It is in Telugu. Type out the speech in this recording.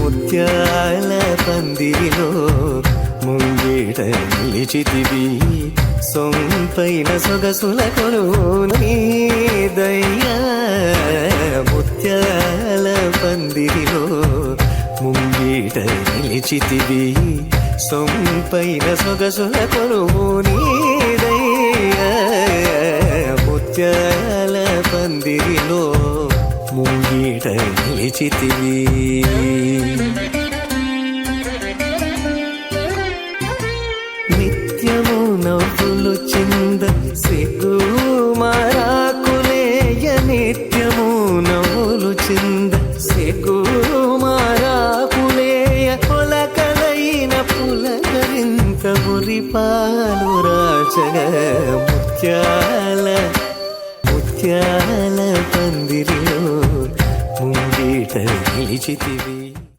ముత్యాల పందిరిలో ముంగిట నిలిచితివి సొంపైన సొగసుల కొలువు నీదయ్యా ముత్యాల పందిరిలో ముంగిట నిలిచితివి సొంపైన సొగసుల కొలువు నీదయ్యా ముత్యాల పందిరిలో ముంగిట నిలిచితివి నిత్యము నవ్వులు చింద సిగ్గు మారాకులేయ నిత్యము నవ్వులు చింద సిగ్గు మారాకులేయ పొలకలైన పులకరింత మురిపాలు రాజగ ముత్యాల పందిరిలో ముంగిట నిలిచితివి.